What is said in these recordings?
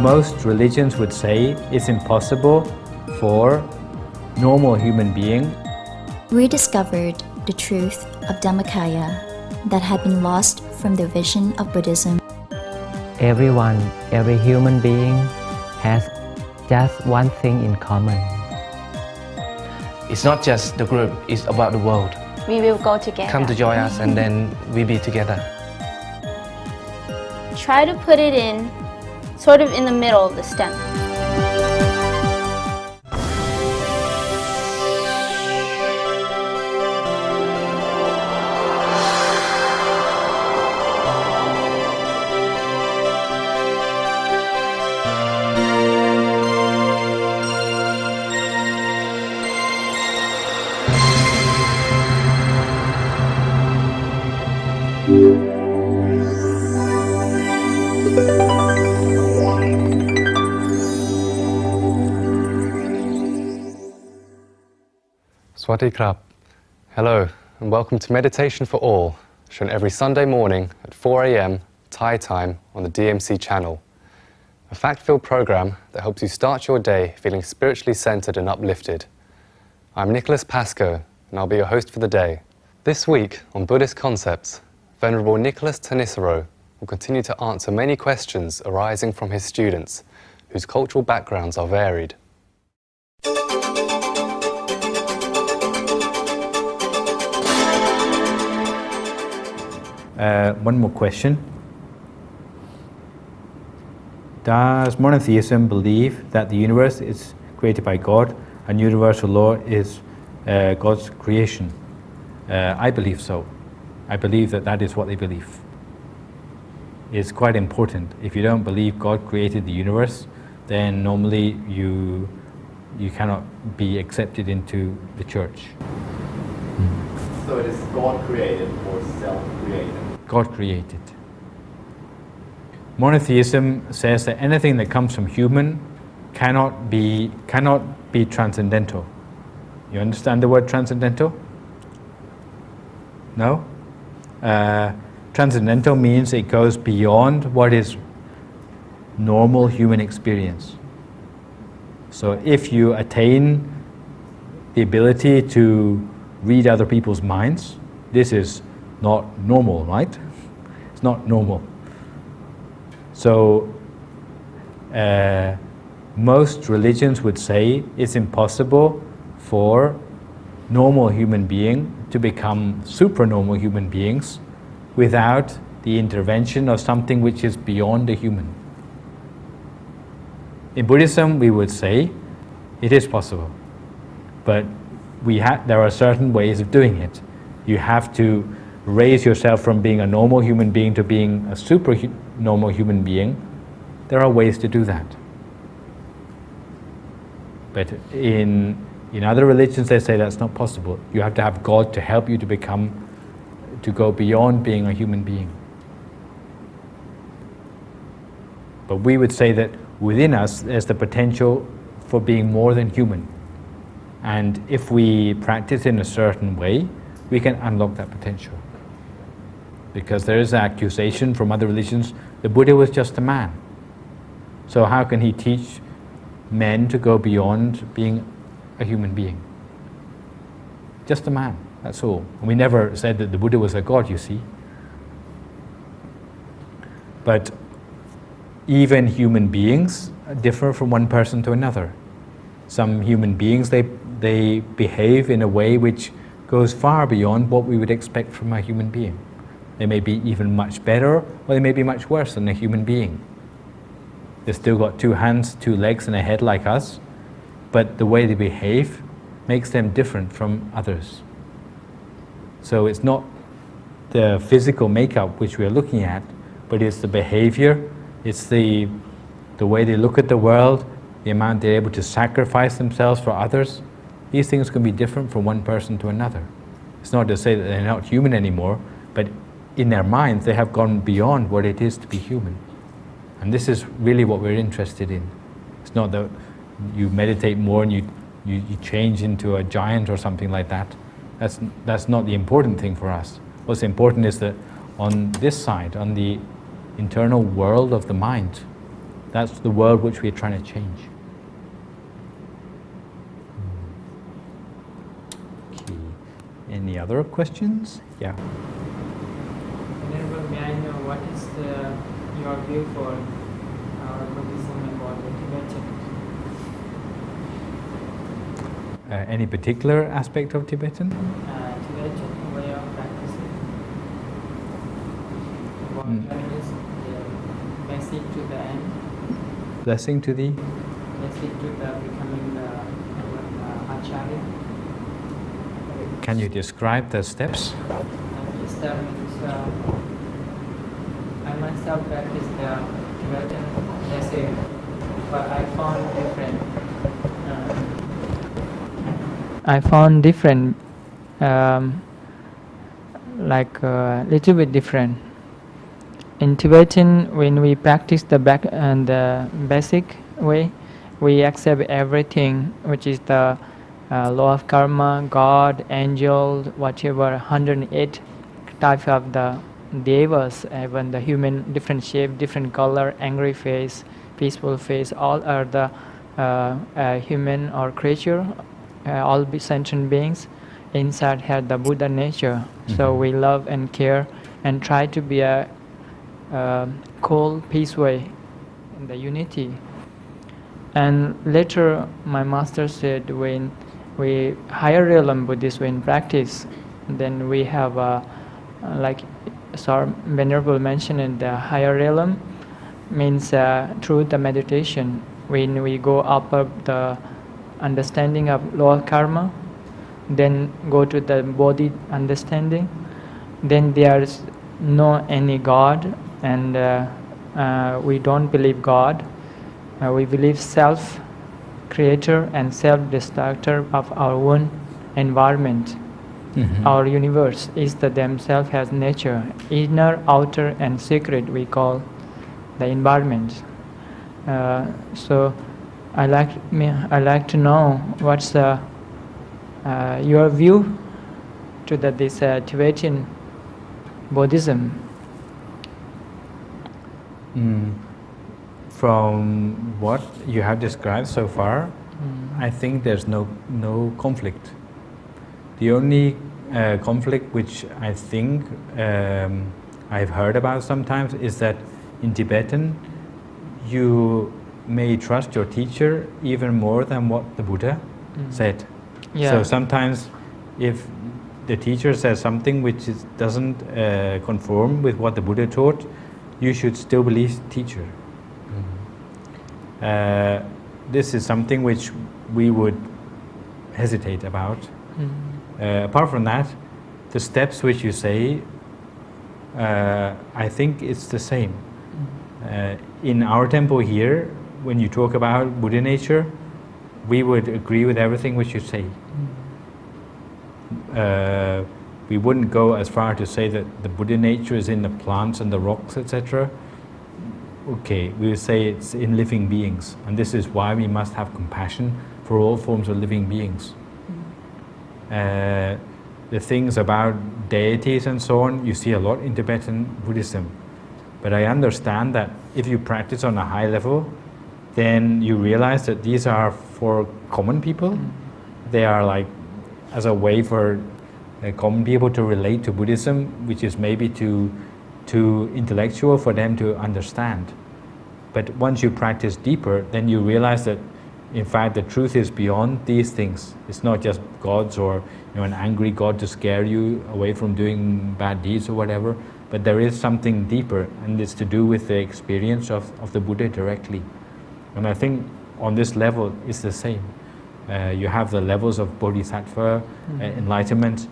Most religions would say it's impossible for normal human being rediscovered the truth of Dhammakaya that had been lost from the vision of Buddhism. Everyone, every human being has just one thing in common. It's not just the group, it's about the world. We will go together. Come to join us and then we'll be together. Try to put it in, sort of in the middle of the stem. Sawasdee krap. Hello and welcome to Meditation for All, shown every Sunday morning at 4 a.m. Thai time on the DMC channel. A fact-filled program that helps you start your day feeling spiritually centered and uplifted. I'm Nicholas Pascoe and I'll be your host for the day. This week on Buddhist Concepts, Venerable Nicholas Thanissaro will continue to answer many questions arising from his students, whose cultural backgrounds are varied. One more question. Does monotheism believe that the universe is created by God and universal law is God's creation? I believe so. I believe that that is what they believe. It's quite important. If you don't believe God created the universe, then normally you cannot be accepted into the church. So it is God created or self-created? God created. Monotheism says that anything that comes from human cannot be transcendental. You understand the word transcendental? No? Transcendental means it goes beyond what is normal human experience. So if you attain the ability to read other people's minds, this is not normal, right? It's not normal. So most religions would say it's impossible for normal human beings to become supernormal human beings without the intervention of something which is beyond the human. In Buddhism, we would say it is possible, but there are certain ways of doing it. You have to raise yourself from being a normal human being to being a super normal human being. There are ways to do that. But in other religions, they say that's not possible. You have to have God to help you to go beyond being a human being. But we would say that within us, there's the potential for being more than human. And if we practice in a certain way, we can unlock that potential. Because there is an accusation from other religions, the Buddha was just a man. So how can he teach men to go beyond being a human being? Just a man, that's all. And we never said that the Buddha was a god, you see. But even human beings differ from one person to another. Some human beings, they behave in a way which goes far beyond what we would expect from a human being. They may be even much better, or they may be much worse than a human being. They've still got 2 hands, 2 legs, and a head like us, but the way they behave makes them different from others. So it's not the physical makeup which we are looking at, but it's the behavior, it's the way they look at the world, the amount they're able to sacrifice themselves for others. These things can be different from one person to another. It's not to say that they're not human anymore, but in their minds they have gone beyond what it is to be human. And this is really what we're interested in. It's not that you meditate more and you change into a giant or something like that. That's not the important thing for us. What's important is that on this side, on the internal world of the mind, That's the world which we're trying to change. Okay. Any other questions? Yeah. Venerable, may I know what is your view for Buddhism about the Tibetan? Any particular aspect of Tibetan? Tibetan way of practicing. About is the basic to the end, Blessing to the? basic to the becoming the Acharya. Can you describe the steps? That means I myself practice the Tibetan essay, but I found different. Like a little bit different. In Tibetan, when we practice the basic way, we accept everything, which is the law of karma, God, angel, whatever, 108 type of the devas, even the human, different shape, different color, angry face, peaceful face, all are the human or creature, all sentient beings. Inside have the Buddha nature. So we love and care and try to be a cool, peace way in the unity. And later my master said, when we higher realm Buddhist when practice, then we have like Venerable mentioned in the higher realm means through the meditation, when we go up the understanding of law of karma, then go to the body understanding, then there is no any God, and we don't believe God. We believe self creator and self-destructor of our own environment. Our universe is the themselves has nature, inner, outer, and secret. We call the environment. So I like to know what's your view to this Tibetan Buddhism. From what you have described so far, I think there's no conflict. The only conflict which I think I've heard about sometimes is that in Tibetan you may trust your teacher even more than what the Buddha said. Yeah. So sometimes if the teacher says something which doesn't conform with what the Buddha taught, you should still believe the teacher. This is something which we would hesitate about. Apart from that, the steps which you say, I think it's the same. In our temple here, when you talk about Buddha nature, we would agree with everything which you say. We wouldn't go as far to say that the Buddha nature is in the plants and the rocks, etc. Okay, we would say it's in living beings, and this is why we must have compassion for all forms of living beings. The things about deities and so on, you see a lot in Tibetan Buddhism. But I understand that if you practice on a high level, then you realize that these are for common people. They are like as a way for common people to relate to Buddhism, which is maybe too intellectual for them to understand. But once you practice deeper, then you realize that in fact the truth is beyond these things. It's not just gods or an angry god to scare you away from doing bad deeds or whatever, but there is something deeper, and it's to do with the experience of the Buddha directly. And I think on this level it's the same. You have the levels of bodhisattva, enlightenment.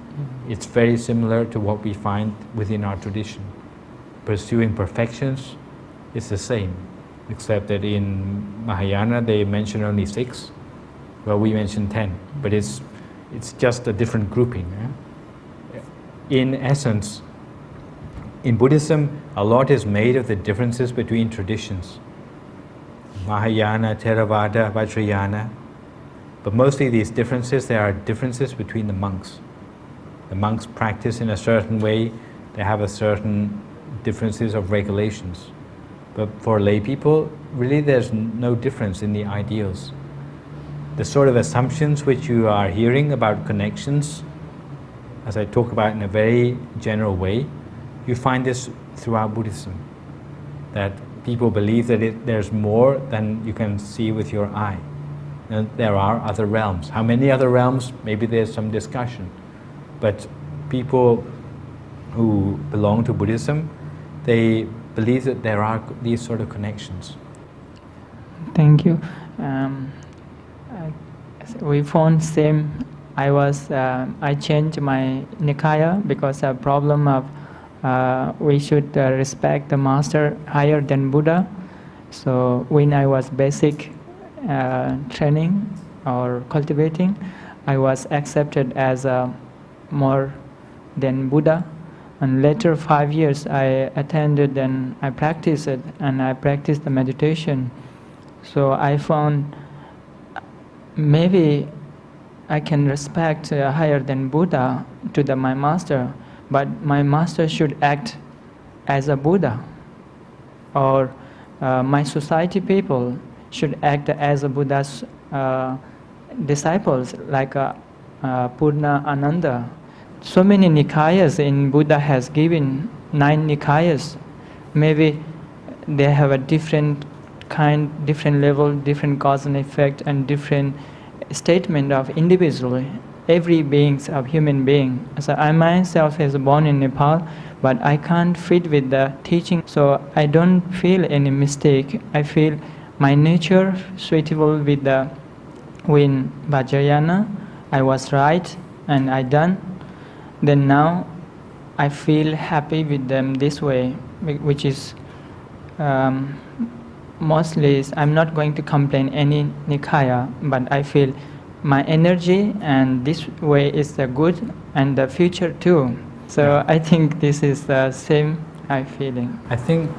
It's very similar to what we find within our tradition. Pursuing perfections is the same, except that in Mahayana they mention only 6, well we mention 10, but it's just a different grouping. In essence, in Buddhism, a lot is made of the differences between traditions. Mahayana, Theravada, Vajrayana. But mostly these differences, there are differences between the monks. The monks practice in a certain way, they have a certain differences of regulations. But for lay people, really there's no difference in the ideals. The sort of assumptions which you are hearing about connections, as I talk about in a very general way, you find this throughout Buddhism. That people believe that there's more than you can see with your eye. And there are other realms. How many other realms? Maybe there's some discussion. But people who belong to Buddhism, they believe that there are these sort of connections. Thank you. We found same. I changed my Nikaya because a problem of we should respect the master higher than Buddha. So when I was basic training or cultivating, I was accepted as more than Buddha. And later 5 years I attended and I practiced it, and I practiced the meditation. So I found maybe I can respect higher than Buddha to my master, but my master should act as a Buddha, or my society people should act as a Buddha's disciples, like Purna Ananda. So many Nikayas in Buddha has given 9 Nikayas. Maybe they have a different kind, different level, different cause and effect, and different statement of individually. Every being of human being. So I myself is born in Nepal, but I can't fit with the teaching. So I don't feel any mistake. I feel my nature suitable with the when Vajrayana. I was right and I done. Then now I feel happy with them this way, which is mostly I'm not going to complain any Nikaya, but I feel my energy and this way is the good and the future too. So I think this is the same feeling. I think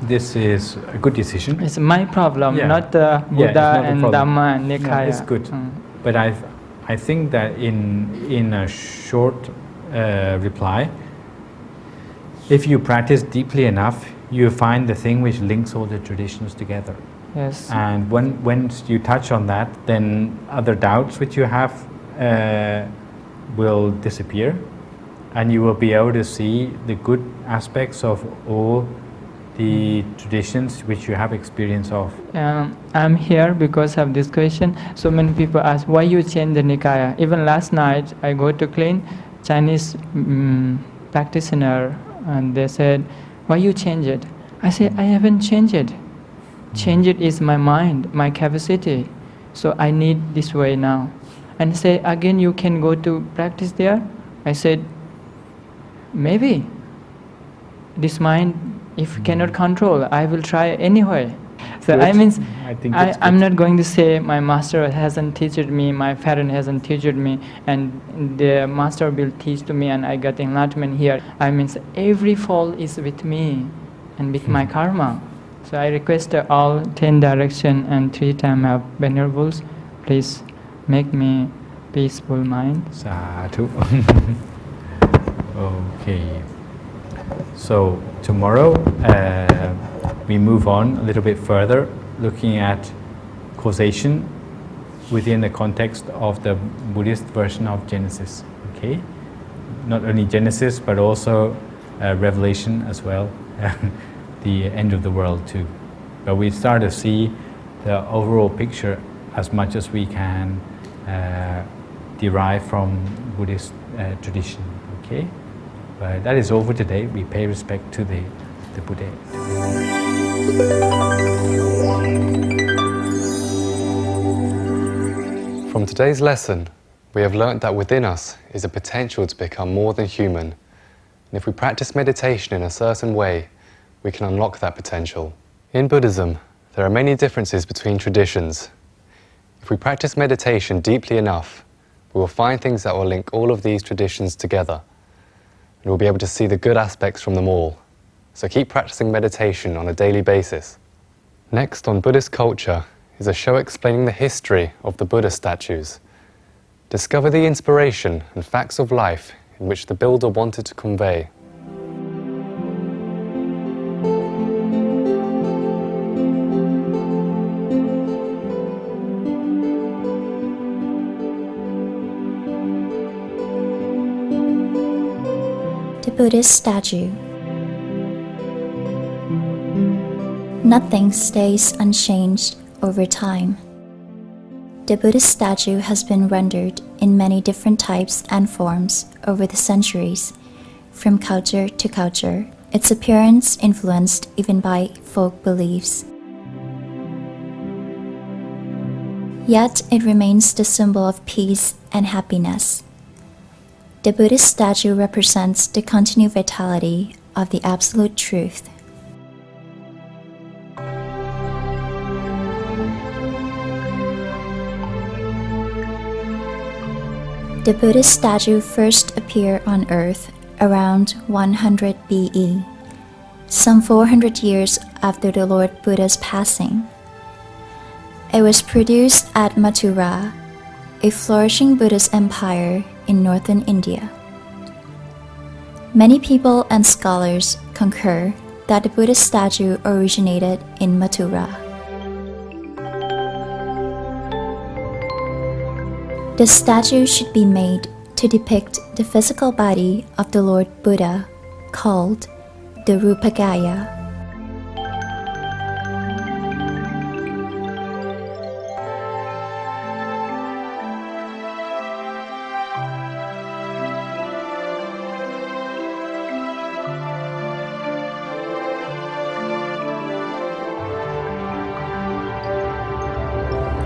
this is a good decision. It's my problem, not the Buddha and Dhamma and Nikaya. No, it's good. But I think that in a short reply, if you practice deeply enough, you find the thing which links all the traditions together. Yes. And once you touch on that, then other doubts which you have will disappear, and you will be able to see the good aspects of all the traditions which you have experience of. I'm here because of this question. So many people ask, why you change the Nikaya? Even last night, I go to clean Chinese practitioner, and they said, why you change it? I said, I haven't changed it. Change it is my mind, my capacity. So I need this way now. And say, again, you can go to practice there? I said, maybe. This mind, if you cannot control, I will try anyway. So I'm not going to say my master hasn't taught me, my parent hasn't taught me, and the master will teach to me and I got enlightenment here. I mean, every fall is with me and with my karma. So I request all 10 direction and 3 time of venerables, please make me peaceful mind. Sadhu. Okay. So tomorrow we move on a little bit further, looking at causation within the context of the Buddhist version of Genesis. Okay, not only Genesis but also Revelation as well, the end of the world too. But we start to see the overall picture as much as we can derive from Buddhist tradition. Okay. But that is all for today. We pay respect to the Buddha. From today's lesson, we have learnt that within us is a potential to become more than human. And if we practice meditation in a certain way, we can unlock that potential. In Buddhism, there are many differences between traditions. If we practice meditation deeply enough, we will find things that will link all of these traditions together. And we'll be able to see the good aspects from them all. So keep practicing meditation on a daily basis. Next on Buddhist culture is a show explaining the history of the Buddha statues. Discover the inspiration and facts of life in which the builder wanted to convey. Buddhist statue. Nothing stays unchanged over time. The Buddhist statue has been rendered in many different types and forms over the centuries, from culture to culture, its appearance influenced even by folk beliefs. Yet it remains the symbol of peace and happiness. The Buddhist statue represents the continued vitality of the Absolute Truth. The Buddhist statue first appeared on earth around 100 BE, some 400 years after the Lord Buddha's passing. It was produced at Mathura, a flourishing Buddhist empire in northern India. Many people and scholars concur that the Buddhist statue originated in Mathura. The statue should be made to depict the physical body of the Lord Buddha, called the Rupakaya.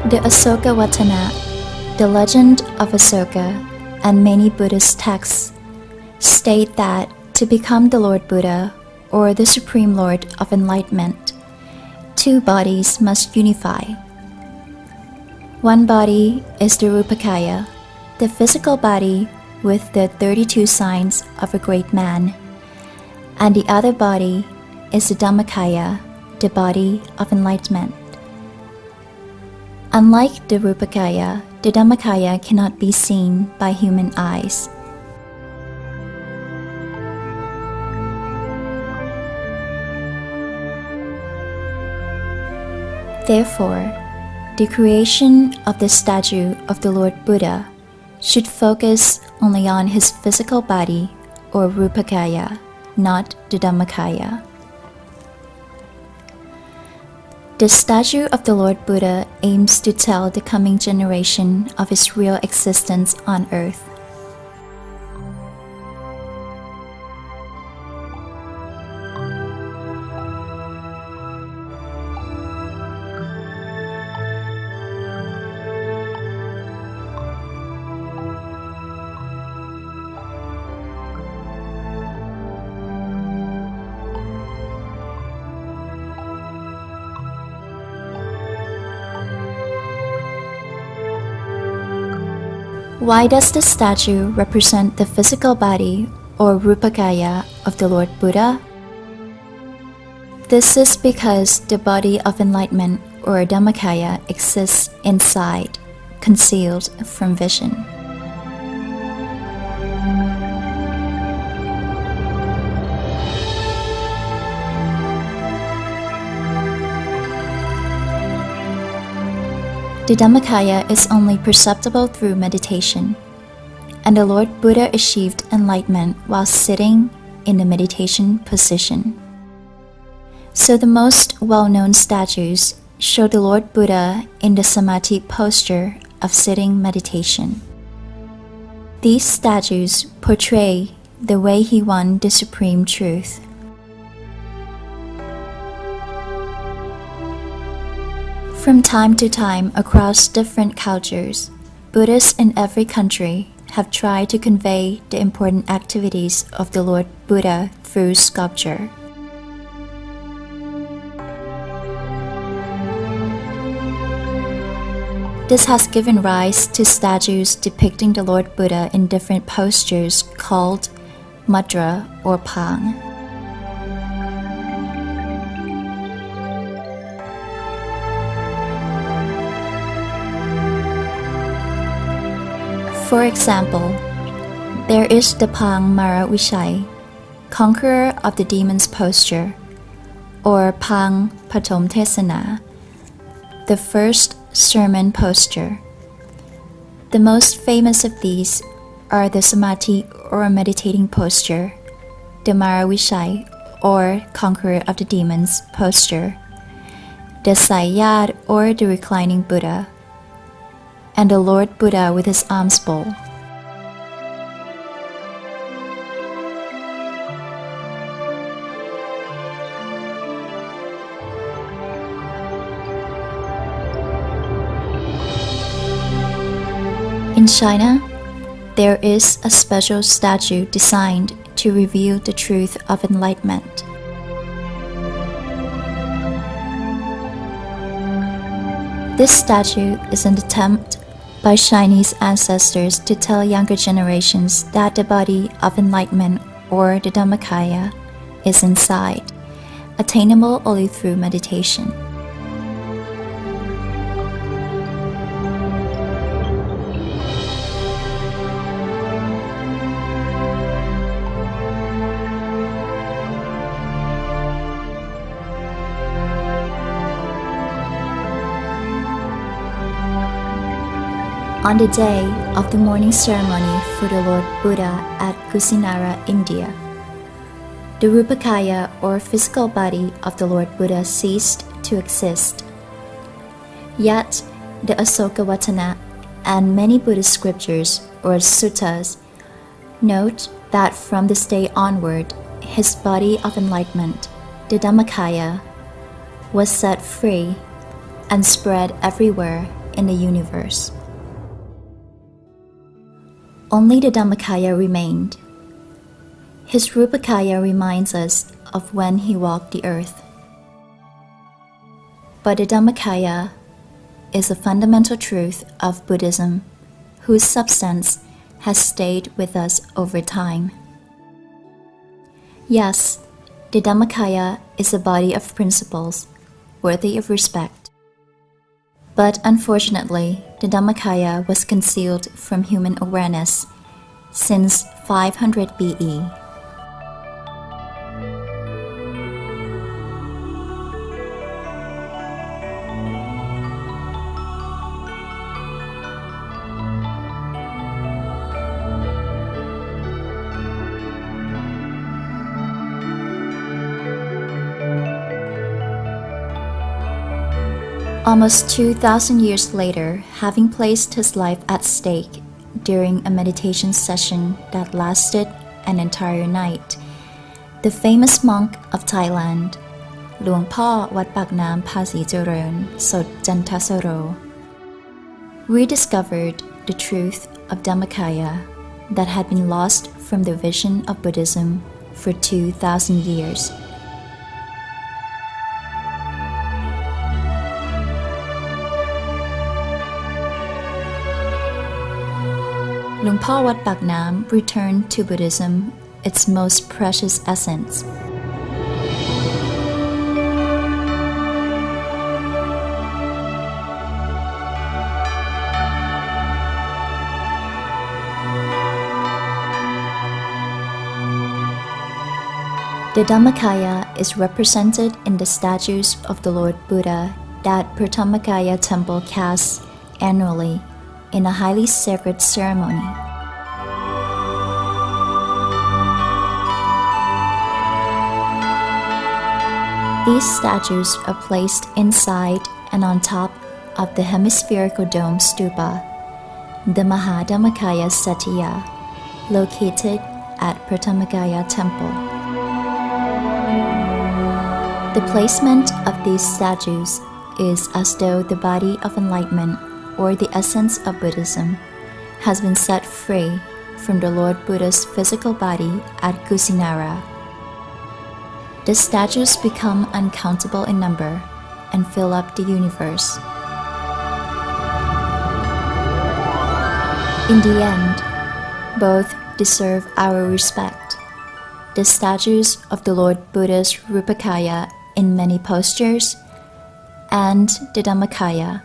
The Asokawatana, the legend of Asoka, and many Buddhist texts state that to become the Lord Buddha, or the Supreme Lord of Enlightenment, two bodies must unify. One body is the Rupakaya, the physical body with the 32 signs of a great man, and the other body is the Dhammakaya, the body of enlightenment. Unlike the Rupakaya, the Dhammakaya cannot be seen by human eyes. Therefore, the creation of the statue of the Lord Buddha should focus only on his physical body, or Rupakaya, not the Dhammakaya. The statue of the Lord Buddha aims to tell the coming generation of his real existence on earth. Why does the statue represent the physical body, or Rupakaya, of the Lord Buddha? This is because the body of enlightenment, or Dhammakaya, exists inside, concealed from vision. The Dhammakaya is only perceptible through meditation, and the Lord Buddha achieved enlightenment while sitting in the meditation position. So the most well-known statues show the Lord Buddha in the Samadhi posture of sitting meditation. These statues portray the way he won the supreme truth. From time to time, across different cultures, Buddhists in every country have tried to convey the important activities of the Lord Buddha through sculpture. This has given rise to statues depicting the Lord Buddha in different postures called mudra or pang. For example, there is the Pang Mara Vishai, conqueror of the demon's posture, or Pang Patom Tesana, the first sermon posture. The most famous of these are the Samadhi or meditating posture, the Maravishai, or conqueror of the demons, posture, the Sayyad, or the reclining Buddha, and the Lord Buddha with his alms bowl. In China, there is a special statue designed to reveal the truth of enlightenment. This statue is an attempt by Chinese ancestors to tell younger generations that the body of enlightenment, or the Dhammakaya, is inside, attainable only through meditation. On the day of the morning ceremony for the Lord Buddha at Kusinara, India, the Rupakaya, or physical body of the Lord Buddha, ceased to exist. Yet, the Asokawatana and many Buddhist scriptures, or suttas, note that from this day onward, his body of enlightenment, the Dhammakaya, was set free and spread everywhere in the universe. Only the Dhammakaya remained. His Rupakaya reminds us of when he walked the earth. But the Dhammakaya is a fundamental truth of Buddhism, whose substance has stayed with us over time. Yes, the Dhammakaya is a body of principles worthy of respect. But unfortunately, the Dhammakaya was concealed from human awareness since 500 BE. Almost 2,000 years later, having placed his life at stake during a meditation session that lasted an entire night, the famous monk of Thailand, Luang Pho Wat Pak Nam Phasi Charoen Sot Jantasaro, rediscovered the truth of Dhammakaya that had been lost from the vision of Buddhism for 2,000 years. Luang Pho Wat Pak Nam returned to Buddhism its most precious essence. The Dhammakaya is represented in the statues of the Lord Buddha that Pratammakaya Temple casts annually in a highly sacred ceremony. These statues are placed inside and on top of the hemispherical dome stupa, the Mahadhammakaya Satya, located at Pratammakaya Temple. The placement of these statues is as though the body of enlightenment, or the essence of Buddhism, has been set free from the Lord Buddha's physical body at Kusinara. The statues become uncountable in number and fill up the universe. In the end, both deserve our respect. The statues of the Lord Buddha's Rupakaya in many postures, and the Dhammakaya,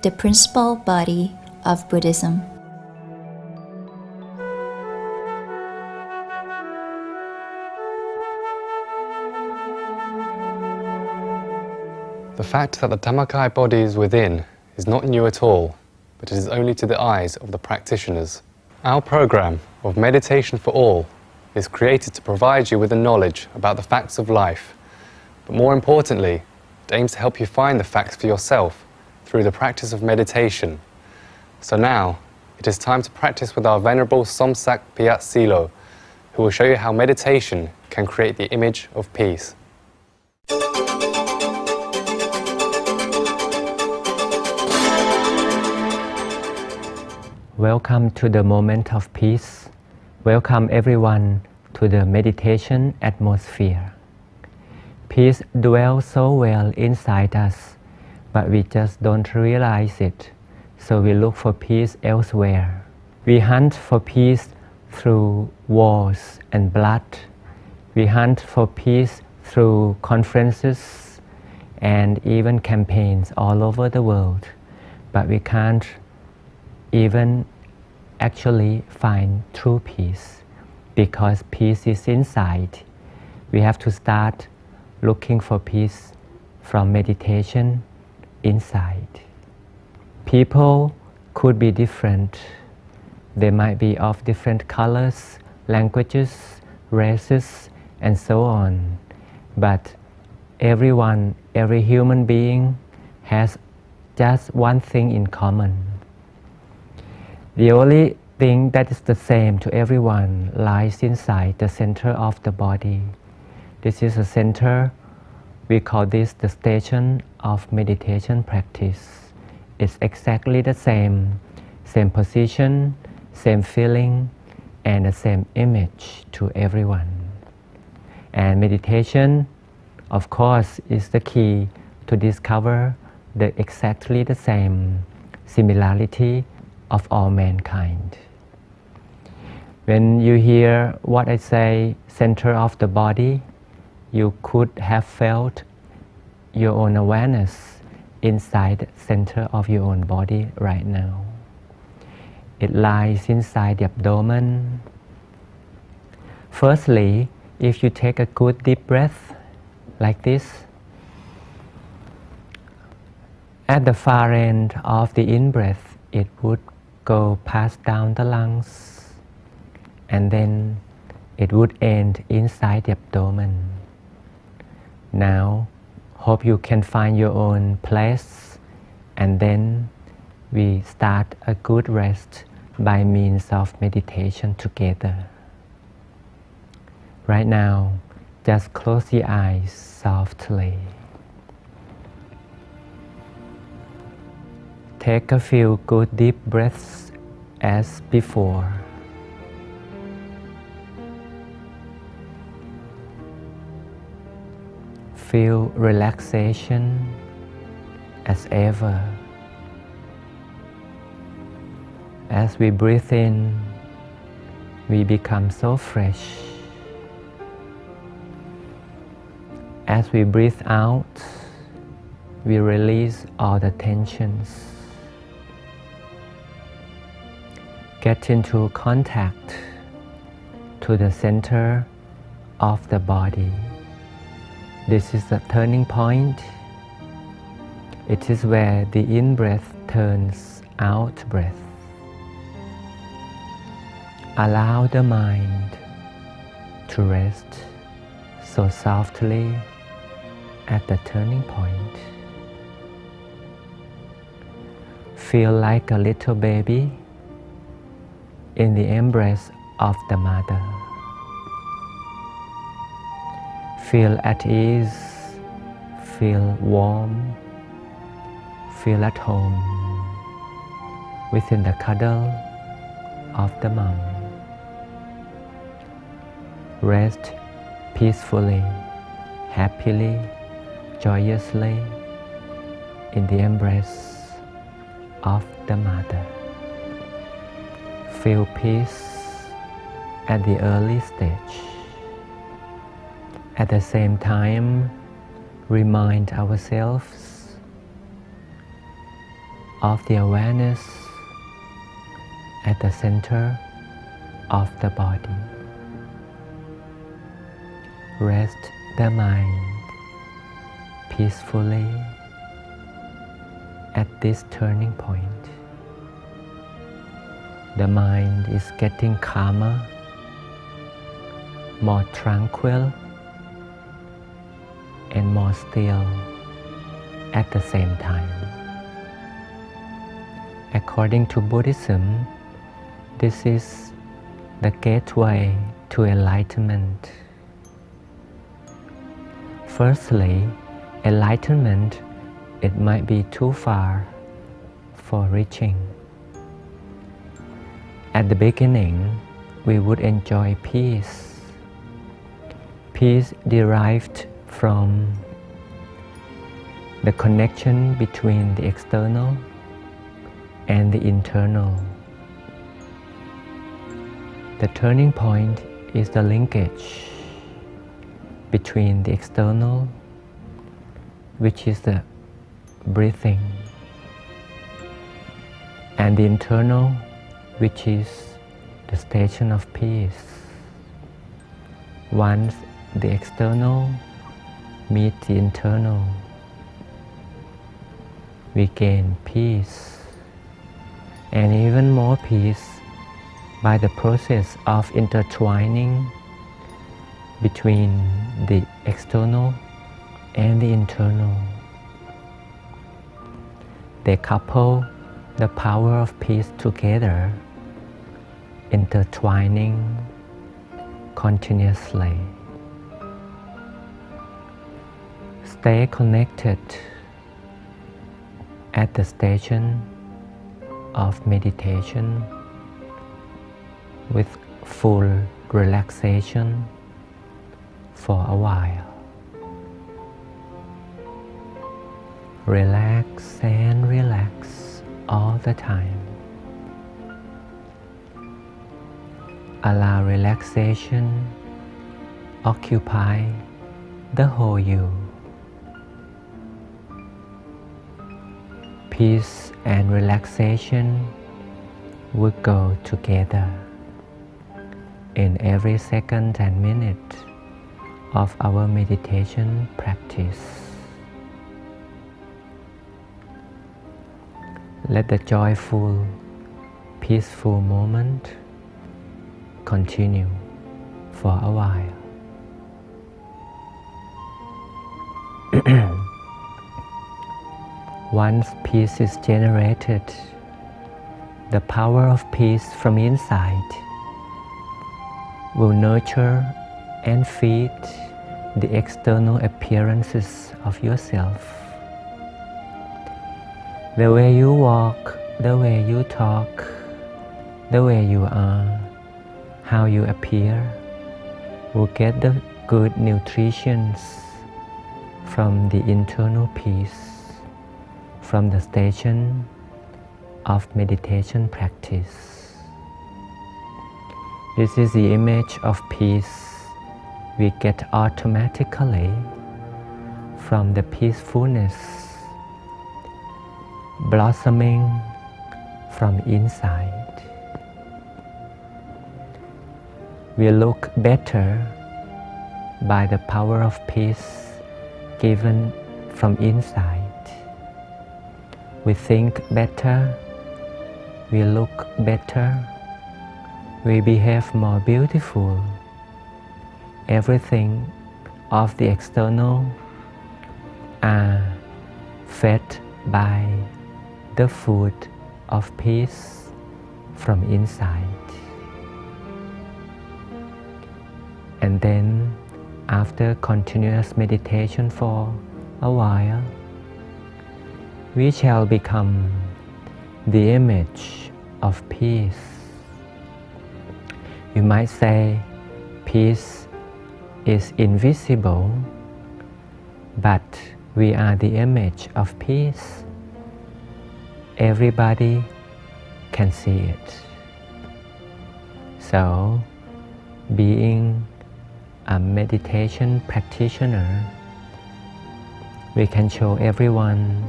the principal body of Buddhism. The fact that the Dhammakaya body is within is not new at all, but it is only to the eyes of the practitioners. Our program of Meditation for All is created to provide you with the knowledge about the facts of life, but more importantly, it aims to help you find the facts for yourself through the practice of meditation. So now, it is time to practice with our Venerable Somsak Phayat Silo, who will show you how meditation can create the image of peace. Welcome to the moment of peace. Welcome everyone to the meditation atmosphere. Peace dwells so well inside us, but we just don't realize it, so we look for peace elsewhere. We hunt for peace through wars and blood. We hunt for peace through conferences and even campaigns all over the world, but we can't even actually find true peace, because peace is inside. We have to start looking for peace from meditation inside. People could be different. They might be of different colors, languages, races, and so on. But everyone, every human being has just one thing in common. The only thing that is the same to everyone lies inside the center of the body. This is a center, we call this the station of meditation practice. It's exactly the same position, same feeling, and the same image to everyone. And meditation, of course, is the key to discover the exactly the same similarity of all mankind. When you hear what I say, center of the body, you could have felt your own awareness inside the center of your own body right now. It lies inside the abdomen. Firstly, if you take a good deep breath like this, at the far end of the in-breath, it would go past down the lungs, and then it would end inside the abdomen. Now, hope you can find your own place, and then we start a good rest by means of meditation together. Right now, just close your eyes softly. Take a few good deep breaths as before. Feel relaxation as ever. As we breathe in, we become so fresh. As we breathe out, we release all the tensions. Get into contact to the center of the body. This is the turning point. It is where the in-breath turns out-breath. Allow the mind to rest so softly at the turning point. Feel like a little baby in the embrace of the mother. Feel at ease, feel warm, feel at home within the cuddle of the mom. Rest peacefully, happily, joyously in the embrace of the mother. Feel peace at the early stage. At the same time, remind ourselves of the awareness at the center of the body. Rest the mind peacefully at this turning point. The mind is getting calmer, more tranquil, and more still at the same time. According to Buddhism, this is the gateway to enlightenment. Firstly, enlightenment, it might be too far for reaching. At the beginning, we would enjoy peace. Peace derived from the connection between the external and the internal. The turning point is the linkage between the external, which is the breathing, and the internal, which is the station of peace. Once the external meets the internal, we gain peace, and even more peace by the process of intertwining between the external and the internal. They couple the power of peace together, intertwining continuously. Stay connected at the station of meditation with full relaxation for a while. Relax and relax all the time. Allow relaxation occupy the whole you. Peace and relaxation would go together in every second and minute of our meditation practice. Let the joyful, peaceful moment continue for a while. Once peace is generated, the power of peace from inside will nurture and feed the external appearances of yourself. The way you walk, the way you talk, the way you are, how you appear, will get the good nutrition from the internal peace, from the station of meditation practice. This is the image of peace we get automatically from the peacefulness blossoming from inside. We look better by the power of peace given from inside. We think better, we look better, we behave more beautiful. Everything of the external are fed by the food of peace from inside. And then, after continuous meditation for a while, we shall become the image of peace. You might say peace is invisible, but we are the image of peace. Everybody can see it. So, being a meditation practitioner, we can show everyone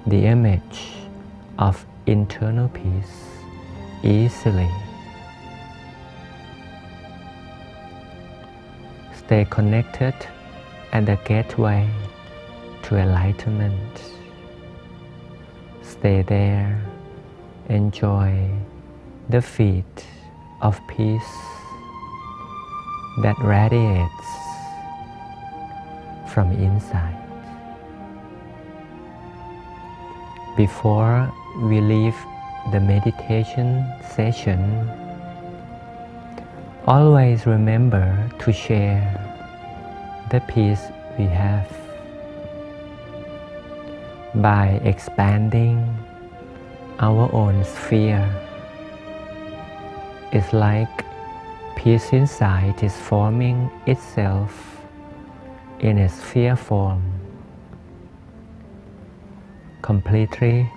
the image of internal peace easily. Stay connected at the gateway to enlightenment. Stay there, enjoy the feet of peace that radiates from inside. Before we leave the meditation session, always remember to share the peace we have by expanding our own sphere. It's like peace inside is forming itself in a sphere form, completely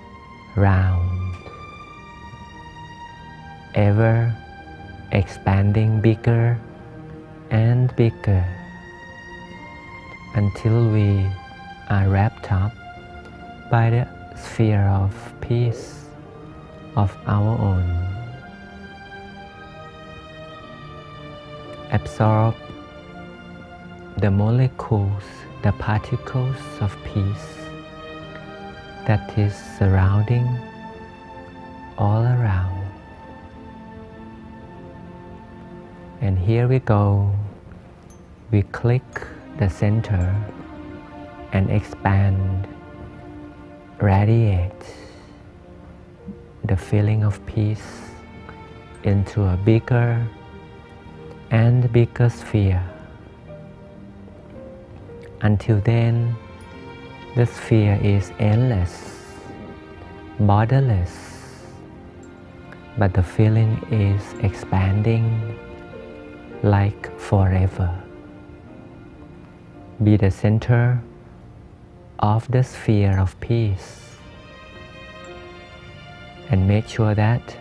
round, ever expanding bigger and bigger until we are wrapped up by the sphere of peace of our own. Absorb the molecules, the particles of peace that is surrounding all around. And here we go. We click the center and expand, radiate the feeling of peace into a bigger and bigger sphere. Until then, the sphere is endless, borderless, but the feeling is expanding like forever. Be the center of the sphere of peace and make sure that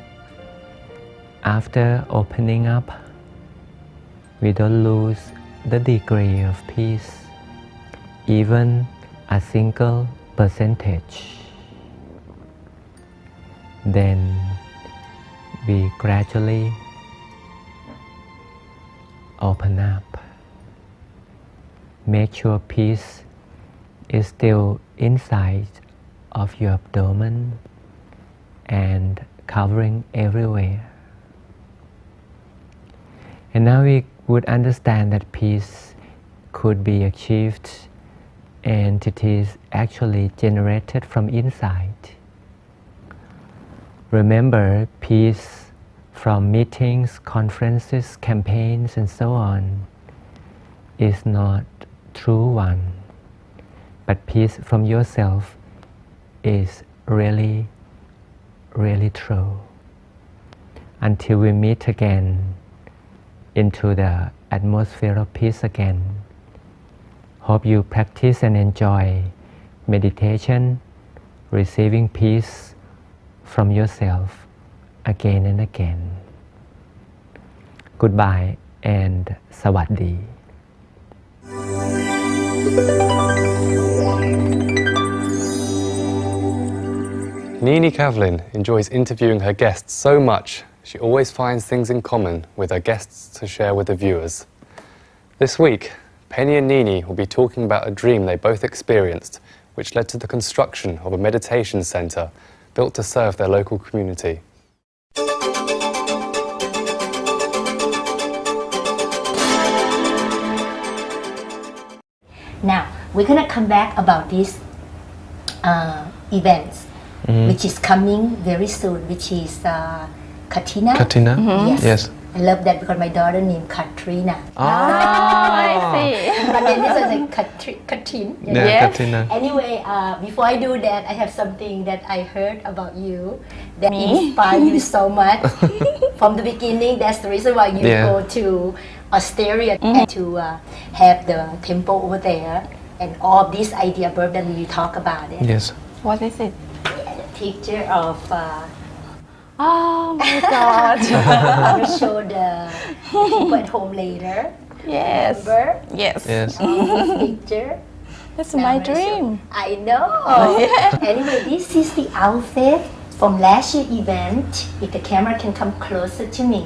after opening up, we don't lose the degree of peace, even a single percentage. Then we gradually open up. Make sure peace is still inside of your abdomen and covering everywhere. And now we would understand that peace could be achieved and it is actually generated from inside. Remember, peace from meetings, conferences, campaigns, and so on is not true one, but peace from yourself is really, really true. Until we meet again into the atmosphere of peace again, hope you practice and enjoy meditation, receiving peace from yourself again and again. Goodbye and sawadee. Nini Kavlin enjoys interviewing her guests so much, she always finds things in common with her guests to share with the viewers. This week, Penny and Nini will be talking about a dream they both experienced, which led to the construction of a meditation centre built to serve their local community. Now, we're going to come back about these events, which is coming very soon, which is Katrina. Katrina? Yes. I love that because my daughter named Katrina. I see. But then this is like Katrin. Yeah, Yes. Katrina. Anyway, before I do that, I have something that I heard about you that inspired you so much. From the beginning, that's the reason why you go to Australia and to have the temple over there and all this idea birth that you talk about it. Yes. What is it? And a picture of Oh my God. I will show the people at home later. Yes. Remember? Yes. Yes. This picture. That's Now my I'm gonna show- dream. I know. Anyway, this is the outfit from last year's event. If the camera can come closer to me,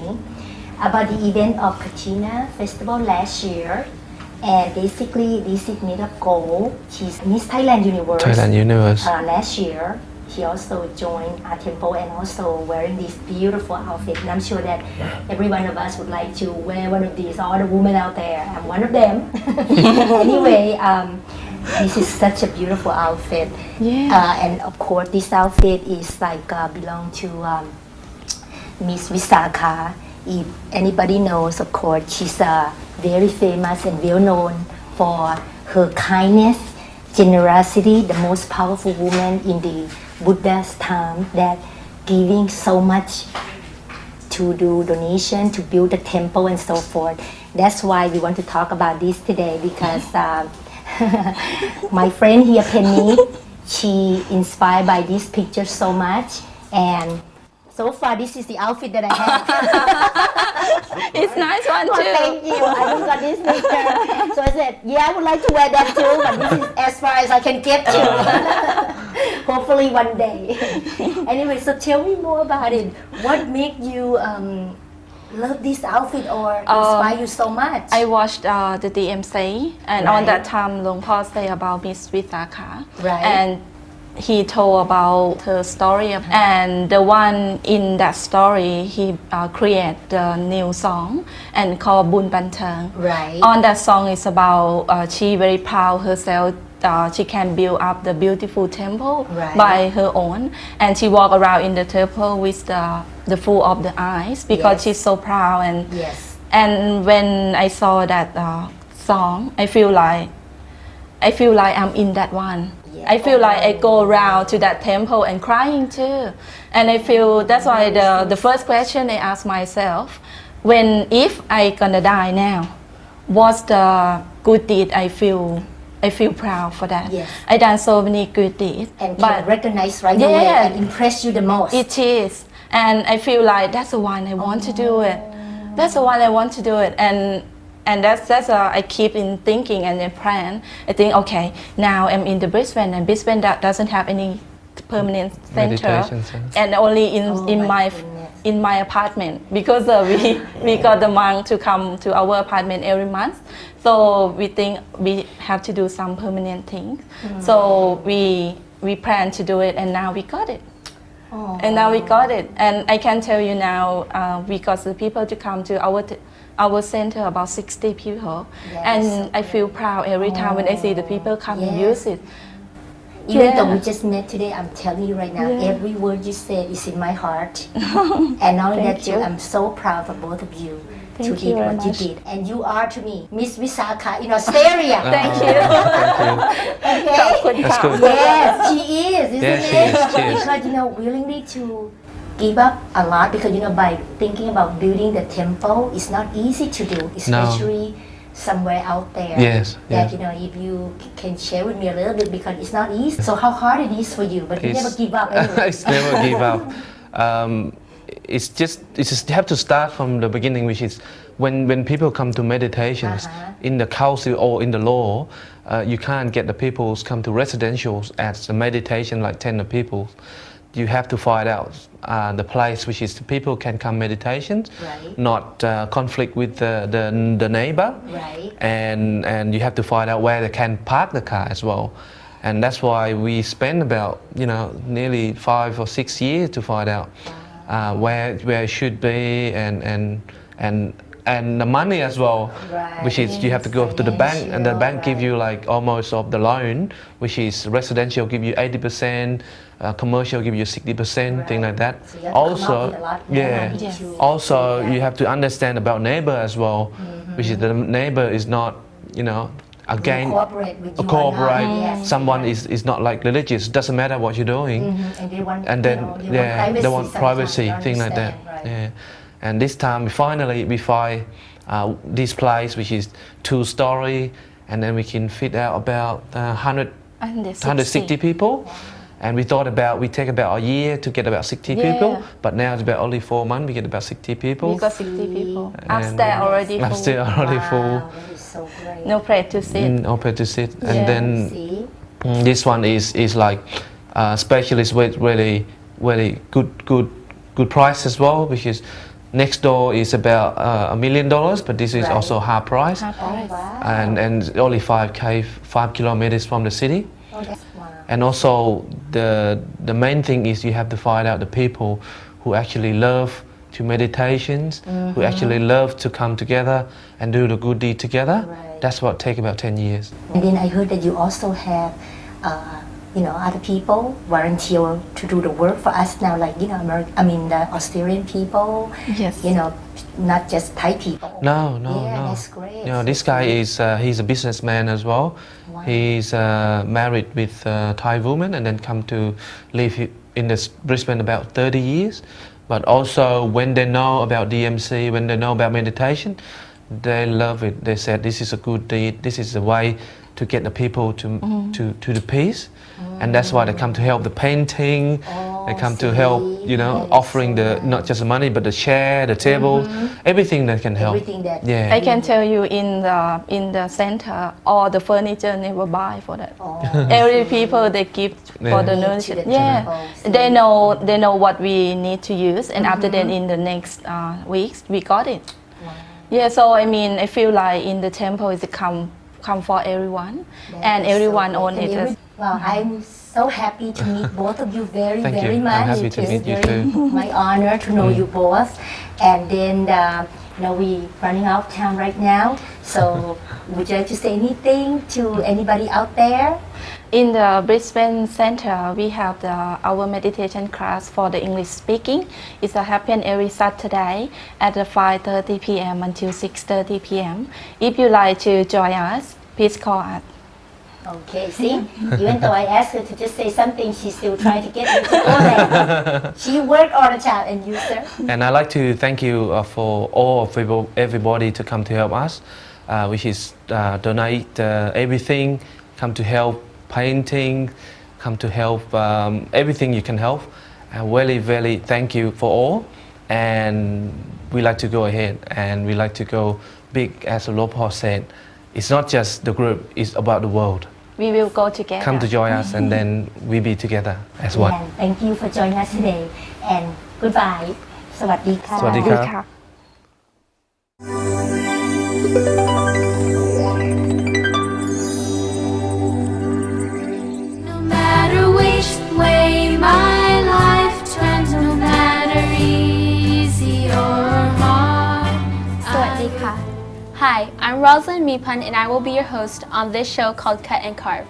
about the event of Katrina Festival last year. And basically, this is made of gold. She's Miss Thailand Universe. Thailand Universe. Last year. he also joined our temple and also wearing this beautiful outfit. And I'm sure that every one of us would like to wear one of these. All the women out there, I'm one of them. Anyway, this is such a beautiful outfit. And of course, this outfit is like belong to Miss Visakha. If anybody knows, of course, she's very famous and well known for her kindness, generosity, the most powerful woman in the Buddha's time, that giving so much to do donation, to build a temple and so forth. That's why we want to talk about this today, because my friend here, Penny, she inspired by this picture so much, and so far this is the outfit that I have. It's nice one too. Oh, thank you. I just got this picture. So I said, yeah, I would like to wear that too, but this is as far as I can get to. Hopefully one day. Anyway, so tell me more about it. What made you love this outfit or inspire you so much? I watched the DMC, and on that time, Luang Por say about Miss Visakha. Right. And he told about her story, and the one in that story, he created a new song and called Bun Ban Thang. Right. On that song is about she very proud herself. She can build up the beautiful temple by her own, and she walk around in the temple with the full of the eyes because she's so proud. And when I saw that song, I feel like I'm in that one. I feel like I go around to that temple and crying too, and I feel that's why the first question I ask myself, if I gonna die now, what's the good deed I feel proud for that. I done so many good deeds, and can recognize right away and impress you the most. It is, and I feel like that's the one I want to do it. That's the one I want to do it, and that's I keep in thinking and in plan. I think, okay, now I'm in the Brisbane, and Brisbane that doesn't have any permanent center, and only in my apartment, because we got the monk to come to our apartment every month. So we think we have to do some permanent things. So we plan to do it, and now we got it. And now we got it, and I can tell you now, we got the people to come to our center, about 60 people, and I feel proud every time when I see the people come and use it. Even though we just met today, I'm telling you right now, every word you said is in my heart. And not only that, I'm so proud for both of you to do what you did. And you are to me Miss Visakha in Australia. Thank you. Okay. That's good. Yes, she is, isn't it? She is. Because, willingly to give up a lot, because, by thinking about building the temple, it's not easy to do, especially somewhere out there. That, if you can share with me a little bit, because it's not easy. So how hard it is for you, but you never give up anyway. It's never give up. It's just you have to start from the beginning, which is when people come to meditations in the council or in the law, you can't get the people who come to residentials as a meditation like 10 people. You have to find out the place which is people can come meditations, not conflict with the neighbor, and you have to find out where they can park the car as well. And that's why we spend about nearly 5 or 6 years to find out where it should be, and the money as well, which is you have to go to the bank, and the bank give you like almost of the loan, which is residential give you 80%, commercial give you 60%, thing like that. So also, also you have to understand about neighbor as well, which is the neighbor is not again cooperate. Someone is not like religious. Doesn't matter what you're doing, and they want privacy, thing like that. And this time we finally find this place which is 2-story, and then we can fit out about 160 people. And we thought we take about a year to get about 60 people, but now it's about only 4 months we get about 60 people. We got 60 people. Upstairs already full. Upstairs already full. That is so great. No place to sit. No place to sit. And then this one is like specialist with really good price as well, because next door is about $1 million, but this is also half price. Half price. Wow. And only 5 kilometers from the city. Oh, that's wow. And also the main thing is you have to find out the people who actually love to meditations, who actually love to come together and do the good deed together. Right. That's what take about 10 years. And then I heard that you also have, other people volunteer to do the work for us now, like, the Australian people. Yes. Not just Thai people. No. That's great. This guy is he's a businessman as well. Wow. He's married with a Thai woman and then come to live in Brisbane about 30 years. But also when they know about DMC, when they know about meditation, they love it. They said this is a good deed. This is the way to get the people to the peace. And that's why they come to help the painting. They come to help, offering not just the money, but the chair, the table, everything that can help. Everything that. Yeah. I can tell you in the center, all the furniture never buy for that. Every people they give for the nurture. Yeah, they know what we need to use, and after that, in the next weeks, we got it. Wow. Yeah, so I feel like in the temple is come for everyone, and everyone own it. Well, I'm so happy to meet both of you very Thank very you. much. I'm happy to meet you too. My honor to know you both. And then we running out of time right now. So would you like to say anything to anybody out there? In the Brisbane Center, we have our meditation class for the English speaking. It's happen every Saturday at 5:30 p.m. until 6:30 p.m. If you like to join us, please call us. Okay, see, even though I asked her to just say something, she's still trying to get me to go there. She worked all the time, and you, sir? And I'd like to thank you for all of everybody to come to help us, which is donate everything, come to help painting, come to help everything you can help. And really, really thank you for all. And we like to go ahead, and we like to go big, as Lord Paul said. It's not just the group, it's about the world. We will go together. Come to join us, and then we be together as one. And thank you for joining us today. And goodbye. สวัสดีค่ะ สวัสดีครับ No matter which way my life turns, no matter easy or hard. สวัสดีค่ะ Hi, I'm Rosalind Meepan, and I will be your host on this show called Cut and Carve.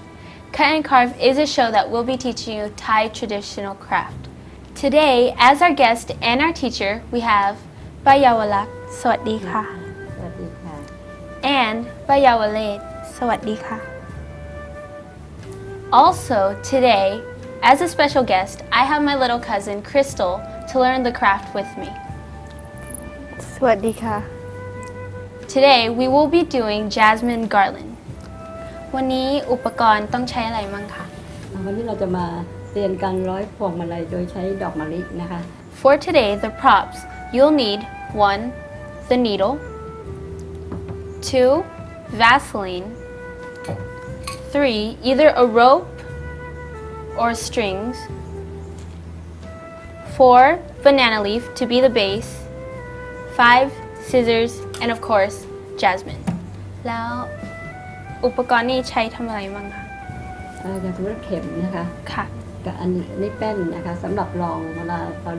Cut and Carve is a show that will be teaching you Thai traditional craft. Today, as our guest and our teacher, we have Bayawalak, สวัสดีค่ะ and Bayawaled, สวัสดีค่ะ Also, today, as a special guest, I have my little cousin, Crystal, to learn the craft with me. สวัสดีค่ะ Today, we will be doing jasmine garland. วันนี้อุปกรณ์ต้องใช้อะไรมั่งคะ วันนี้เราจะมาเรียนการร้อยพวงมาลัยโดยใช้ดอกมะลินะคะ For today, the props, you'll need 1. The needle 2. Vaseline 3. Either a rope or strings 4. Banana leaf to be the base 5. Scissors and of course, jasmine แล้วอุปกรณ์นี้ใช้ทำอะไรมั่งคะ อย่างสมมติเข็มนะคะ ค่ะ กับอันนี้แป้นนะคะสำหรับรองเวลาตอน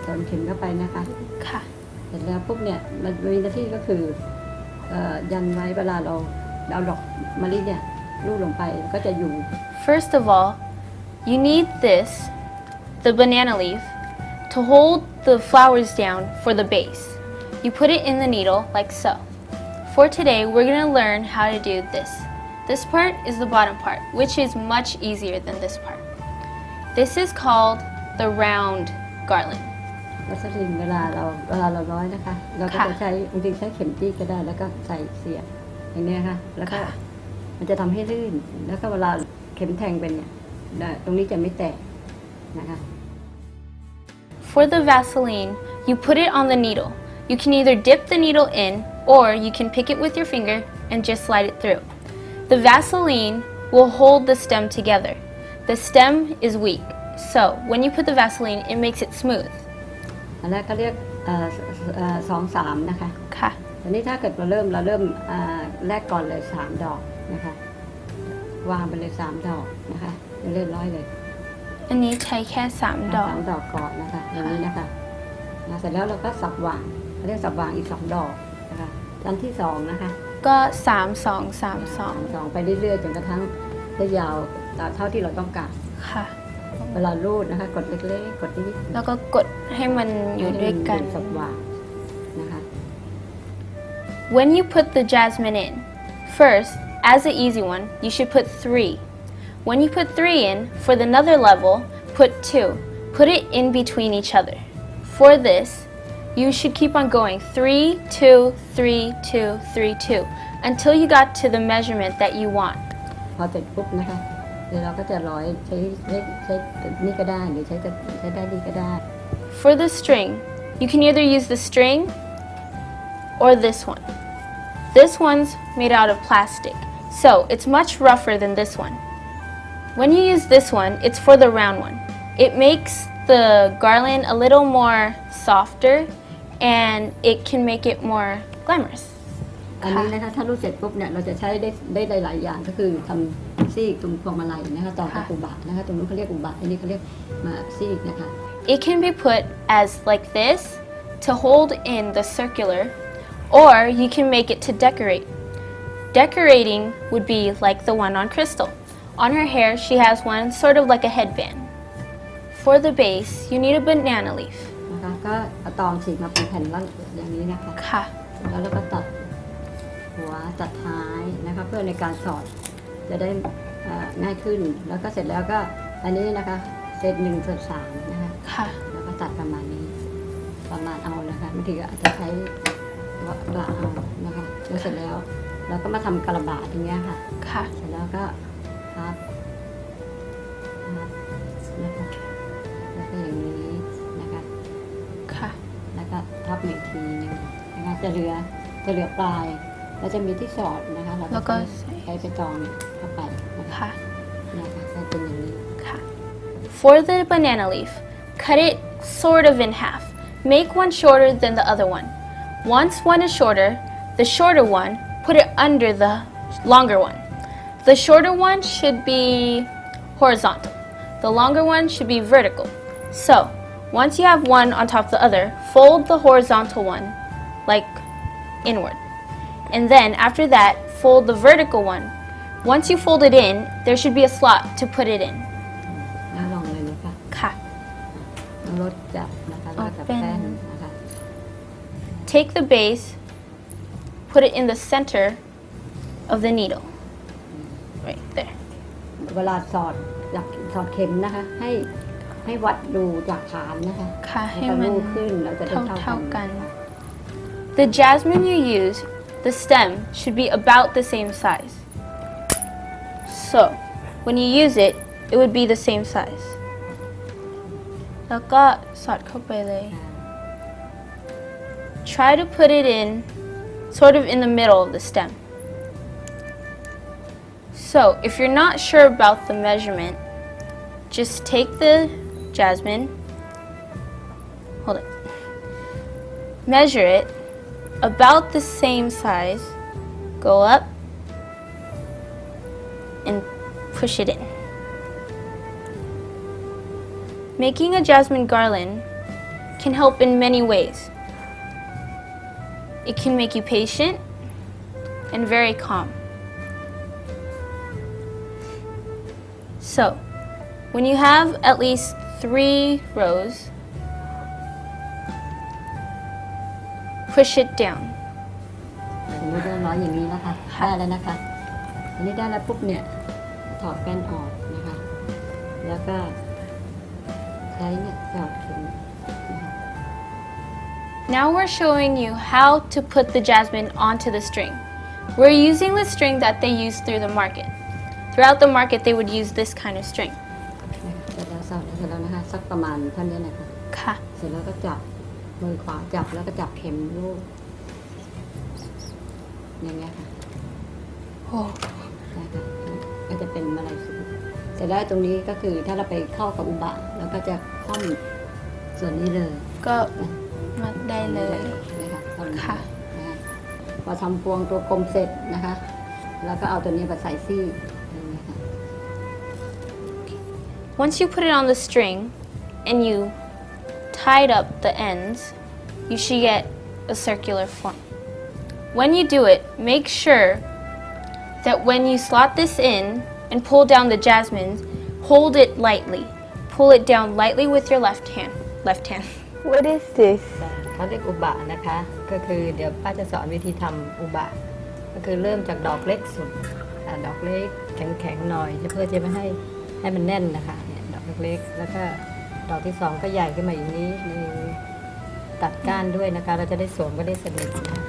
สอนเข็มเข้าไปนะคะ ค่ะ เสร็จแล้วปุ๊บเนี่ยมันมีหน้าที่ก็คือยันไว้เวลาเราเอาดอกมะลิเนี่ยลูบลงไปก็จะอยู่ First of all, you need this, the banana leaf, to hold the flowers down for the base. You put it in the needle like so. For today, we're going to learn how to do this. This part is the bottom part, which is much easier than this part. This is called the round garland. วัสลินเวลาเราร้อยนะคะเราก็จะใช้จริงๆใช้เข็มจี้ก็ได้แล้วก็ใส่เสียบอย่างนี้ค่ะแล้วก็มันจะทำให้ลื่นแล้วก็เวลาเข็มแทงไปเนี่ยตรงนี้จะไม่แตกนะคะ For the Vaseline, you put it on the needle. You can either dip the needle in or you can pick it with your finger and just slide it through. The Vaseline will hold the stem together. The stem is weak, so when you put the Vaseline, it makes it smooth. อันแรกก็เรียก2-3 นะคะ ค่ะ ตอนนี้ถ้าเกิดเราเริ่มแรกก่อนเลย3 ดอกนะคะวางไปเลย3 ดอกนะคะ เรียบร้อยเลย อันนี้ใช้แค่3 ดอก 3 ดอกก่อนนะคะอย่างนี้นะคะเสร็จแล้วเราก็สับหว่างเรียกสับหว่างอีก2 ดอกนะคะอันที่2นะคะก็3 2 3 2ไปเรื่อยๆจนกระทั่งได้ยาวเท่าที่เราต้องการ 2ค่ะ เวลารูดนะคะกดเล็กๆกดนิดๆ แล้วก็กดให้มันอยู่ด้วยกัน สับหว่างนะคะ When you put the jasmine in, first, as the easy one, you should put 3. When you put 3 in, for the another level, put 2. Put it in between each other. For this, you should keep on going 3, 2, 3, 2, 3, 2 until you got to the measurement that you want. พอเสร็จปุ๊บนะคะเดี๋ยวเราก็จะร้อยใช้นี่ก็ได้หรือใช้ได้นี่ก็ได้ For the string, you can either use the string or this one. This one's made out of plastic, so it's much rougher than this one. When you use this one, it's for the round one. It makes the garland a little more softer and it can make it more glamorous. อันนี้นะคะถ้ารูดเสร็จปุ๊บเนี่ยเราจะใช้ได้หลายๆอย่างก็คือทำซีกตรงพวงมาลัยนะคะต่อกับอุบะนะคะตรงนู้นเขาเรียกอุบะอันนี้เขาเรียกมาซีกนะคะ It can be put as like this to hold in the circular, or you can make it to decorate. Decorating would be like the one on Crystal. On her hair, she has one sort of like a headband. For the base, you need a banana leaf. นะคะก็เอาตองฉีกมาเป็นแผ่นละอย่างนี้นะคะ ค่ะ แล้วเราก็ตัดหัวตัดท้ายนะคะเพื่อในการสอดจะได้ง่ายขึ้นแล้วก็เสร็จแล้วก็อันนี้นะคะเศษ1/3นะคะ ค่ะ แล้วก็ตัดประมาณนี้ประมาณเอานะคะบางทีก็อาจจะใช้กระเอานะคะแล้วเสร็จแล้วเราก็มาทำกระบาดอย่างเงี้ยค่ะ ค่ะ เสร็จแล้วก็พับนะคะแล้วก็อย่างนี้นะคะ ค่ะ แล้วก็ทับอีกทีนึงนะคะจะเหลือปลายแล้วจะมีที่สอดนะคะเรา แล้วก็ ใช้ไปตองเข้าไปนะคะ ค่ะ นะคะจะเป็นอย่างนี้ ค่ะ For the banana leaf, cut it sort of in half. Make one shorter than the other one. Once one is shorter, the shorter one, put it under the longer one. The shorter one should be horizontal. The longer one should be vertical. So, once you have one on top of the other, fold the horizontal one like inward. And then after that, fold the vertical one. Once you fold it in, there should be a slot to put it in. แล้วลองเลยนะคะ ค่ะ ลดจับนะคะแล้วก็จับแป้นนะคะ Take the base, put it in the center of the needle. Right there. เวลาสอดเข็มนะคะให้วัดดูจากฐานนะคะ ค่ะ แล้วก็ลูกขึ้นเราจะได้เท่ากัน The jasmine you use, the stem should be about the same size. So, when you use it, it would be the same size. แล้วก็สอดเข้าไปเลย Try to put it in sort of in the middle of the stem. So, if you're not sure about the measurement, just take the jasmine, hold it, measure it about the same size, go up, and push it in. Making a jasmine garland can help in many ways. It can make you patient and very calm. So, when you have at least 3 rows, push it down. สมมติว่าร้อยอย่างนี้นะคะได้แล้วนะคะอันนี้ได้แล้วปุ๊บเนี่ยถอดแป้นออกนะคะ แล้วก็ใช้เนี่ยสอดเข็มนะคะ Now we're showing you how to put the jasmine onto the string. We're using the string that they use through the market. Throughout the market, they would use this kind of string. เสร็จแล้วสอดเสร็จแล้วนะคะสักประมาณเท่านี้นะคะ ค่ะ เสร็จแล้วก็จับมือขวาจับแล้วก็จับเข็มลูกอย่างเงี้ยค่ะ Oh. นะคะก็จะเป็นมาลัยสูงเสร็จแล้วตรงนี้ก็คือถ้าเราไปเข้ากับอุบะเราก็จะคล่อมส่วนนี้เลย ก็มัดได้เลย นะคะคล่อม ค่ะ นะคะพอทำพวงตัวกลมเสร็จนะคะ แล้วก็เอาตัวนี้มาใส่ซี่อย่างเงี้ยค่ะ once you put it on the string and you tied up the ends, you should get a circular form. When you do it, make sure that when you slot this in and pull down the jasmines, hold it lightly. Pull it down lightly with your left hand. What is this? เขาเรียกอุบะนะคะ ก็คือเดี๋ยวป้าจะสอนวิธีทำอุบะ ก็คือเริ่มจากดอกเล็กสุดดอกเล็กแข็งๆหน่อยเพื่อจะไม่ให้มันแน่นนะคะเนี่ยดอกเล็กๆแล้วก็ดอกที่สองก็ใหญ่ขึ้นมาอีกนิดนึงตัดก้านด้วยนะคะเราจะได้สวมก็ได้สนิทนะ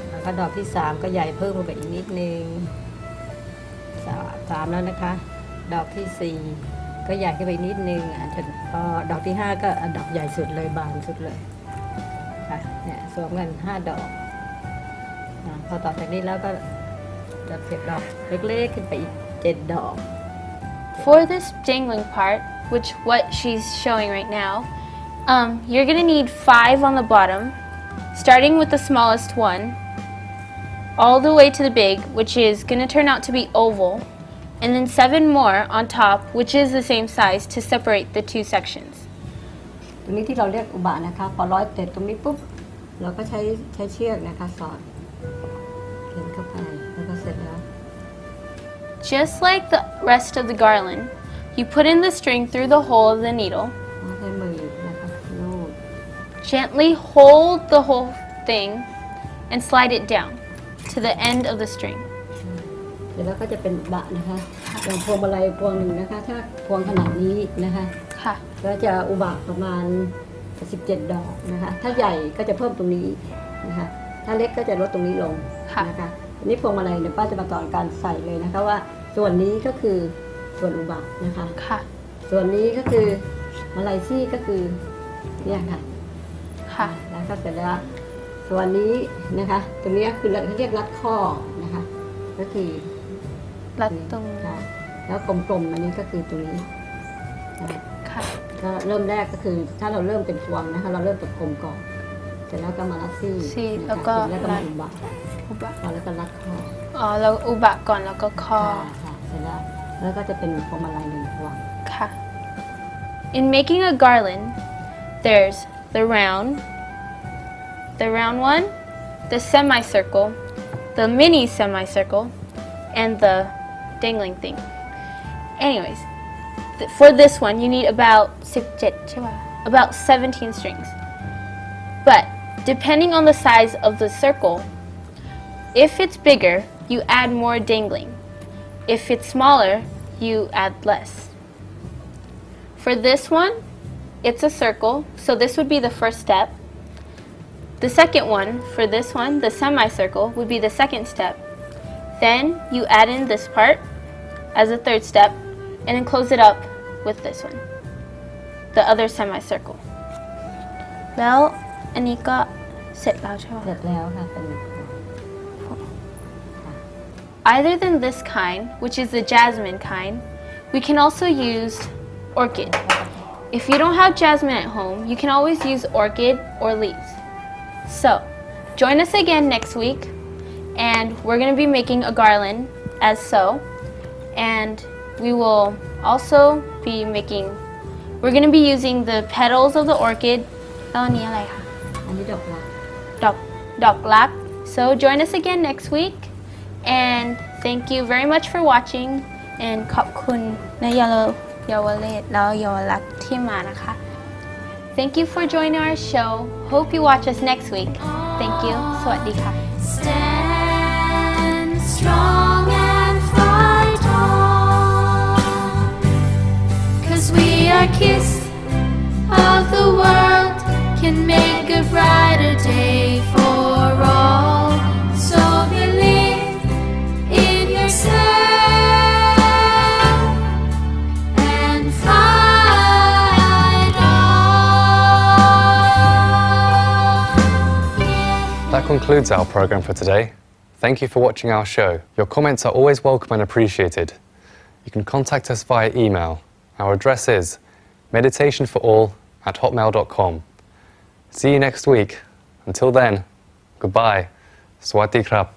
แล้วก็ดอกที่สามก็ใหญ่เพิ่มลงไปอีกนิดนึงสามแล้วนะคะ ดอกที่สี่ก็ใหญ่ขึ้นไปนิดนึงอาจจะพอดอกที่ห้าก็ดอกใหญ่สุดเลยบานสุดเลยค่ะเนี่ยสวมกัน5 ดอกพอต่อจากนี้แล้วก็จะเก็บดอกเล็กๆขึ้นไปอีก7 ดอก For this dangling part, which what she's showing right now, you're gonna need 5 on the bottom, starting with the smallest one, all the way to the big, which is gonna turn out to be oval, and then 7 more on top, which is the same size, to separate the 2 sections. ตรงนี้ที่เราเรียกอุบะนะคะพอร้อยเสร็จตรงนี้ปุ๊บเราก็ใช้เชือกนะคะสอดเข็นเข้าไปแล้วก็เสร็จแล้ว Just like the rest of the garland, you put in the string through the hole of the needle. ใช้มือนะคะลูบ Gently hold the whole thing and slide it down to the end of the string. เสร็จแล้วก็จะเป็นอุบะนะคะอย่างพวงมาลัยพวงหนึ่งนะคะถ้าพวงขนาดนี้นะคะก็จะอุบะประมาณ17 ดอกนะคะถ้าใหญ่ก็จะเพิ่มตรงนี้นะคะถ้าเล็กก็จะลดตรงนี้ลงนะคะอันนี้พวงมาลัยเดี๋ยวป้าจะมาสอนการใส่เลยนะคะว่าส่วนนี้ก็คือส่วนอุบะนะคะส่วนนี้ก็คือมาลัยซี่ก็คือเนี่ยค่ะแล้วก็เสร็จแล้วส่วนนี้นะคะตรงนี้คือเขาเรียกรัดข้อนะคะก็คือรัดตรงค่ะแล้วกลมๆอันนี้ก็คือตรงนี้ค่ะก็เริ่มแรกก็คือถ้าเราเริ่มเป็นพวงนะคะเราเริ่มจากกลมก่อนเสร็จแล้วก็มารัดซี่แล้วก็มาอุบะแล้วก็รัดข้อแล้วอุบะก่อนแล้วก็ข้อเสร็จแล้วก็จะเป็นพวงมาลัย1 พวงค่ะ In making a garland, there's the round one, the semicircle, the mini semicircle, and the dangling thing. Anyways, for this one you need about 17 strings. But depending on the size of the circle, if it's bigger, you add more dangling. If it's smaller, you add less. For this one, it's a circle, so this would be the first step. The second one, for this one, the semicircle, would be the second step. Then you add in this part as a third step, and then close it up with this one, the other semicircle. แล้วอันนี้ก็เสร็จแล้วใช่ไหม เสร็จแล้วค่ะเป็น Either than this kind, which is the jasmine kind, we can also use orchid. If you don't have jasmine at home, you can always use orchid or leaves. So, join us again next week, and we're going to be making a garland as so, and we will also be we're going to be using the petals of the orchid. แล้วอันนี้อะไรคะ อันนี้ดอกรัก ดอกรัก So join us again next week, and thank you very much for watching, and ขอบคุณนะเยาวเลศแล้วเยาวรักษ์ที่มานะคะ Thank you for joining our show. Hope you watch us next week. Thank you. สวัสดีค่ะ Stand strong and fight on, 'cause we are kids of the world, can make a brighter day for all. So believe in yourself and fight on. That concludes our program for today. Thank you for watching our show. Your comments are always welcome and appreciated. You can contact us via email. Our address is meditationforall@hotmail.com. See you next week. Until then, goodbye. Sawasdee krap.